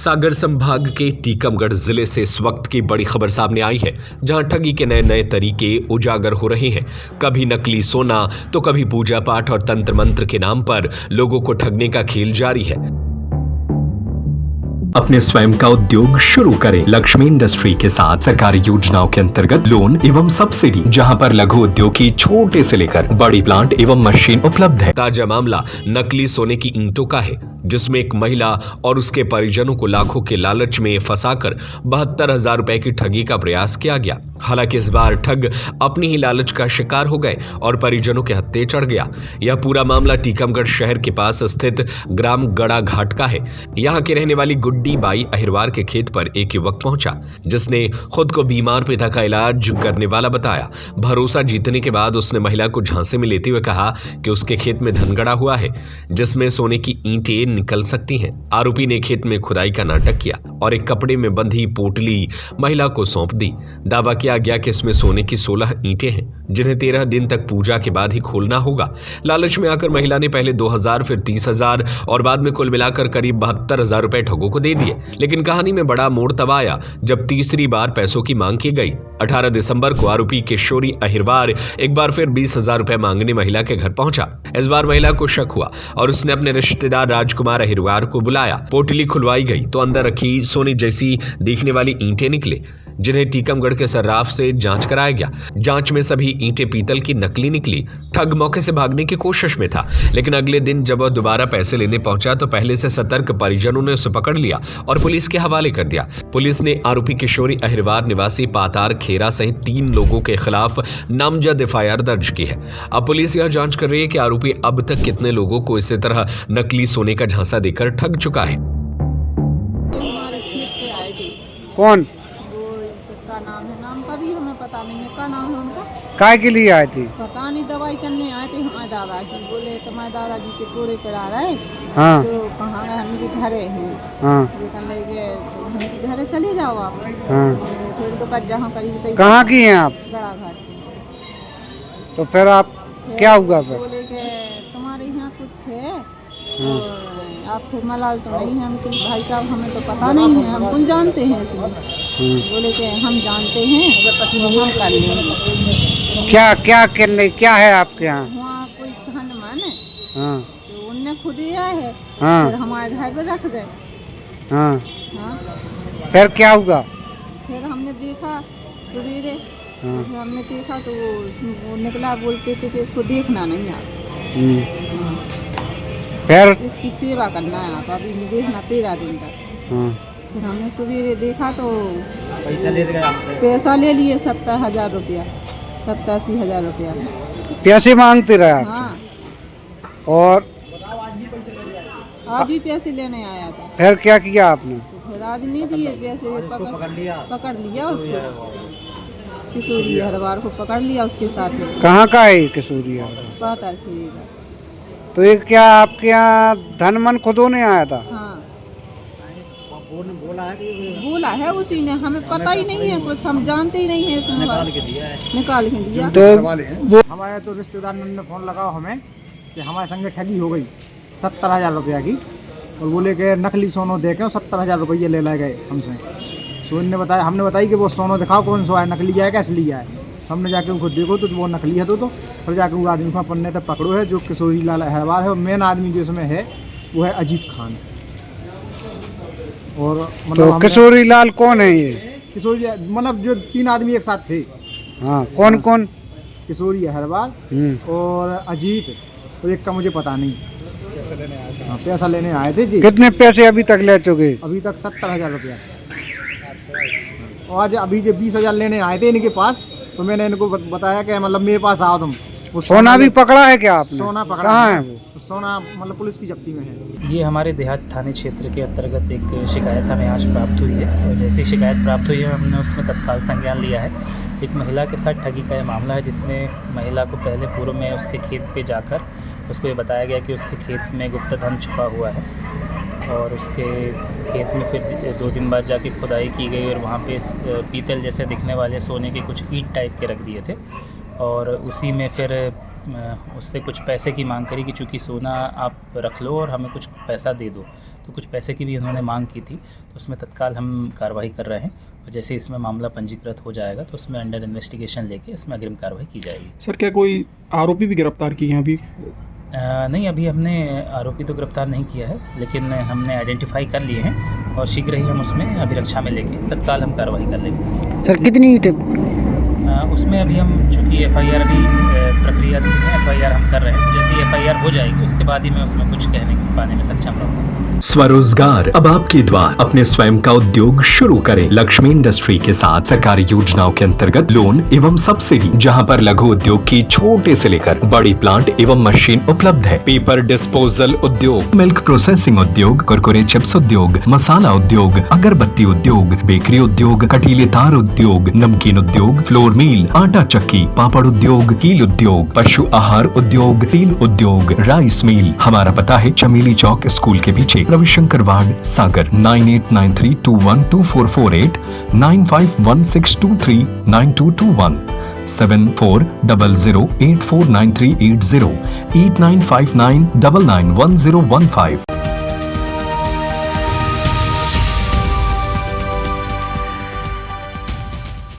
सागर संभाग के टीकमगढ़ जिले से इस वक्त की बड़ी खबर सामने आई है, जहां ठगी के नए नए तरीके उजागर हो रहे हैं। कभी नकली सोना तो कभी पूजा पाठ और तंत्र मंत्र के नाम पर लोगों को ठगने का खेल जारी है। अपने स्वयं का उद्योग शुरू करें लक्ष्मी इंडस्ट्री के साथ सरकारी योजनाओं के अंतर्गत लोन एवं सब्सिडी, जहां पर लघु उद्योग की छोटे से लेकर बड़ी प्लांट एवं मशीन उपलब्ध है। ताजा मामला नकली सोने की ईंटों का है, जिसमें एक महिला और उसके परिजनों को लाखों के लालच में फंसाकर 72,000 रुपए की ठगी का प्रयास किया गया। हालांकि इस बार ठग अपनी ही लालच का शिकार हो गए और परिजनों के हत्थे चढ़ गया। यह पूरा मामला टीकमगढ़ शहर के पास स्थित ग्राम गड़ा घाट का है। यहाँ की रहने वाली गुड्डी बाई अहिरवार के खेत पर एक युवक पहुंचा, जिसने खुद को बीमार पिता का इलाज करने वाला बताया। भरोसा जीतने के बाद उसने महिला को झांसे में लेते हुए कहा कि उसके खेत में धन गड़ा हुआ है, जिसमें सोने की ईंटें निकल सकती हैं। आरोपी ने खेत में खुदाई का नाटक किया और एक कपड़े में बंधी पोटली महिला को सौंप दी। दावा किया गया कि इसमें सोने की 16 ईंटें हैं, जिन्हें 13 दिन तक पूजा के बाद ही खोलना होगा। लालच में आकर महिला ने पहले 2,000, फिर 30,000 और बाद में कुल मिलाकर करीब 72,000 रुपए ठगों को दे दिए। लेकिन कहानी में बड़ा मोड़ तब आया जब तीसरी बार पैसों की मांग की गई। 18 दिसंबर को आरोपी किशोरी अहिरवार एक बार फिर 20,000 रुपए मांगने महिला के घर पहुंचा। इस बार महिला को शक हुआ और उसने अपने रिश्तेदार राजकुमार अहिरवार को बुलाया। पोटली खुलवाई गई तो अंदर रखी सोने जैसी दिखने वाली ईंटें निकले, जिन्हें टीकमगढ़ के सर्राफ से जांच कराया गया। जांच में सभी ईंटें पीतल की नकली निकली। ठग मौके से भागने की कोशिश में था, लेकिन अगले दिन जब वह दोबारा पैसे लेने पहुंचा तो पहले से सतर्क परिजनों ने उसे पकड़ लिया और पुलिस के हवाले कर दिया। पुलिस ने आरोपी किशोरी अहिरवार निवासी पातार खेरा सहित 3 लोगों के खिलाफ नामजद FIR दर्ज की है। अब पुलिस यह जांच कर रही है कि आरोपी अब तक कितने लोगों को इसी तरह नकली सोने का झांसा देकर ठग चुका है। कौन का नाम है, नाम का भी हमें पता नहीं है। क्या नाम है उनका? काय के लिए आए थे? पता नहीं, दवाई करने आए थे हमारे दादाजी। बोले तुम्हारे दादाजी के कोड़े करा रहे। हाँ। तो कहाँ गए? हम के घरे हैं। हाँ। ले गए तो हम के घरे चले जाओ आप। हाँ। फिर तो जहाँ करीब कहाँ की हैं आप? गड़ा घाट। तो फिर आप क्या हुआ फिर? बोले कि तुम्हारे यहाँ कुछ है? हाँ। आपको मलाल तो नहीं है? हम भाई साहब हमें तो पता नहीं है, हम कौन जानते हैं इसमें। बोले कि हम जानते हैं तो हम कर लेंगे। क्या है आपके यहाँ? वहाँ कोई धन मन है। हाँ। तो उनने खुद ही आया है। हाँ। फिर हमारे घर पे रख गए। हाँ। हाँ। फिर क्या हुआ? फिर हमने देखा सवेरे। हाँ। फिर हमने देखा तो वो निकला, बोलते थे कि इसको देखना नहीं आप। फिर इसकी सेवा करना है आप, अभी नहीं देखना 13 दिन तक। हाँ। फिर हमने सवेरे देखा तो पैसा ले लिए 70,000 रुपया, 87,000 रुपया पैसे मांगते रहे आपसे? हाँ। और आज भी पैसे लेने आया था। फिर क्या किया आपने? तो फिर आज नहीं दिए पैसे, पकड़ लिया उसको। किशोरी अहिरवार को पकड़ लिया उसके साथ में। कहाँ का है किशोरी? पातार खेरेगा। तो ये क्या आपके यहाँ धन मन खुद होने आया था? हाँ। बोला है उसी ने, हमें पता ही नहीं है कुछ, हम जानते ही नहीं है इसमें। निकाल के दिया। तो हमारे तो रिश्तेदार ने फ़ोन लगाओ हमें कि हमारे संगे ठगी हो गई 70,000 रुपया की, और बोले कि नकली सोनो दे के 70,000 रुपये ले ले गए हमसे। तो उनने बताया, हमने बताई कि वो सोनो दिखाओ कौन सा है, नकली है कैसे लिया है। हमने जाके उनको देखो तो वो नकली है। तो फिर जाके वो आदमी को पन्ने तक पकड़ो है, जो किशोरी लाल अहिरवार है। और मेन आदमी जो इसमें है वो है अजीत खान। और तो किशोरी लाल कौन है ये? किशोरी मतलब जो 3 आदमी एक साथ थे। हाँ। कौन कौन? किशोरी अहिरवार और अजीत, और एक का मुझे पता नहीं। पैसा लेने आए थे जी। कितने पैसे अभी तक ले चुके? अभी तक 70,000 रुपया। और आज अभी जो 20,000 लेने आए थे इनके पास, तो मैंने इनको बताया कि मतलब मेरे पास आओ तुम। वो सोना भी पकड़ा है क्या आपने? सोना पकड़ा। कहाँ है वो? सोना मतलब पुलिस की जब्ती में है। ये हमारे देहात थाने क्षेत्र के अंतर्गत एक शिकायत हमें आज प्राप्त हुई है, और जैसी शिकायत प्राप्त हुई है हमने उसमें तत्काल संज्ञान लिया है। एक महिला के साथ ठगी का ये मामला है, जिसमें महिला को पहले पूर्व में उसके खेत पे जाकर उसको ये बताया गया कि उसके खेत में गुप्त धन छुपा हुआ है, और उसके खेत में फिर 2 दिन बाद जाके खुदाई की गई और वहाँ पे पीतल जैसे दिखने वाले सोने के कुछ ईंट टाइप के रख दिए थे। और उसी में फिर उससे कुछ पैसे की मांग करी कि चूँकि सोना आप रख लो और हमें कुछ पैसा दे दो। तो कुछ पैसे की भी उन्होंने मांग की थी, तो उसमें तत्काल हम कार्रवाई कर रहे हैं और जैसे इसमें मामला पंजीकृत हो जाएगा तो उसमें अंडर इन्वेस्टिगेशन लेके इसमें अग्रिम कार्रवाई की जाएगी। सर क्या कोई आरोपी भी गिरफ्तार किए हैं अभी? नहीं, अभी हमने आरोपी तो गिरफ्तार नहीं किया है, लेकिन हमने आइडेंटिफाई कर लिए हैं और शीघ्र ही हम उसमें अभिरक्षा में लेके तत्काल हम कार्रवाई कर लेंगे। सर कितनी ईंटें? उसमें अभी हम चूँकि FIR अभी प्रक्रियाधीन है, FIR हम कर रहे हैं, जैसे FIR हो जाएगी उसके बाद ही मैं उसमें कुछ कहने पाने में सक्षम रहूँगा। स्वरोजगार अब आपके द्वार, अपने स्वयं का उद्योग शुरू करें। लक्ष्मी इंडस्ट्री के साथ सरकारी योजनाओं के अंतर्गत लोन एवं सब्सिडी, जहां पर लघु उद्योग की छोटे से लेकर बड़ी प्लांट एवं मशीन उपलब्ध है। पेपर डिस्पोजल उद्योग, मिल्क प्रोसेसिंग उद्योग, कुरकुरे चिप्स उद्योग, मसाला उद्योग, अगरबत्ती उद्योग, बेकरी उद्योग, कटीले तार उद्योग, नमकीन उद्योग, फ्लोर मिल, आटा चक्की, पापड़ उद्योग, कील उद्योग, पशु आहार उद्योग, तेल उद्योग, राइस मिल। हमारा पता है चमेली चौक स्कूल के पीछे, रविशंकर वार्ड, सागर। 9893212448, 9516239221, 7400849380, 8959991015।